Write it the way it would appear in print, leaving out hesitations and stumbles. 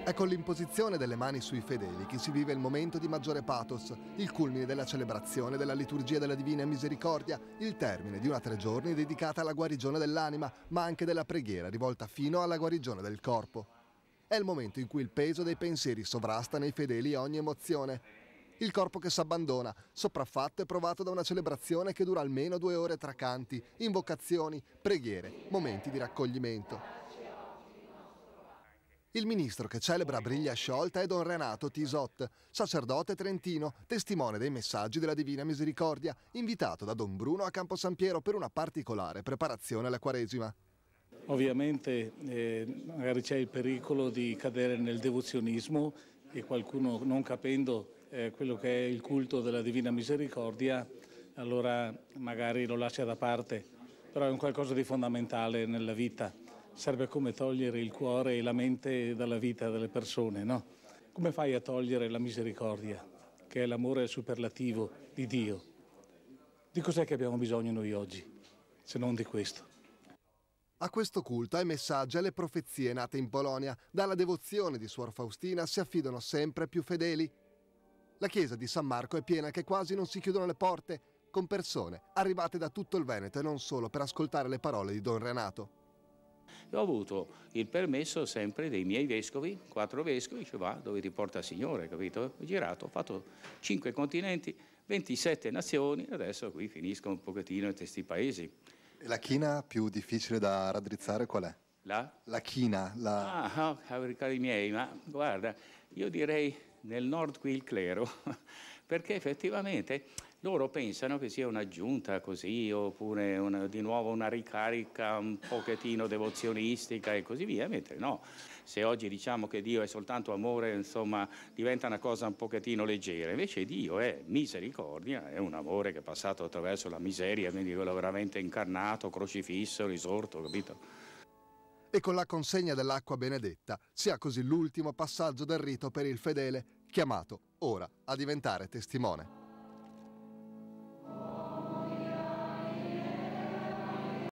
È con l'imposizione delle mani sui fedeli che si vive il momento di maggiore pathos, il culmine della celebrazione della liturgia della Divina Misericordia, il termine di una 3 giorni dedicata alla guarigione dell'anima, ma anche della preghiera rivolta fino alla guarigione del corpo. È il momento in cui il peso dei pensieri sovrasta nei fedeli ogni emozione. Il corpo che s'abbandona, sopraffatto e provato da una celebrazione che dura almeno 2 ore tra canti, invocazioni, preghiere, momenti di raccoglimento. Il ministro che celebra a briglia sciolta è Don Renato Tisot, sacerdote trentino, testimone dei messaggi della Divina Misericordia, invitato da Don Bruno a Campo San Piero per una particolare preparazione alla Quaresima. Ovviamente magari c'è il pericolo di cadere nel devozionismo e qualcuno, non capendo quello che è il culto della Divina Misericordia, allora magari lo lascia da parte, però è un qualcosa di fondamentale nella vita. Serve come togliere il cuore e la mente dalla vita delle persone, no? Come fai a togliere la misericordia, che è l'amore superlativo di Dio? Di cos'è che abbiamo bisogno noi oggi, se non di questo? A questo culto, ai messaggi e alle profezie nate in Polonia, dalla devozione di Suor Faustina si affidano sempre più fedeli. La chiesa di San Marco è piena che quasi non si chiudono le porte, con persone arrivate da tutto il Veneto e non solo per ascoltare le parole di Don Renato. Ho avuto il permesso sempre dei miei vescovi, 4 vescovi, dice va dove ti porta il Signore, capito? Ho girato, ho fatto 5 continenti, 27 nazioni, adesso qui finisco un pochettino in questi paesi. E la china più difficile da raddrizzare qual è? La china. Cari miei, ma guarda, io direi nel nord qui il clero, perché effettivamente loro pensano che sia un'aggiunta così, oppure di nuovo una ricarica un pochettino devozionistica e così via, mentre no. Se oggi diciamo che Dio è soltanto amore, insomma, diventa una cosa un pochettino leggera. Invece Dio è misericordia, è un amore che è passato attraverso la miseria, quindi quello veramente incarnato, crocifisso, risorto, capito? E con la consegna dell'acqua benedetta si ha così l'ultimo passaggio del rito per il fedele, chiamato ora a diventare testimone.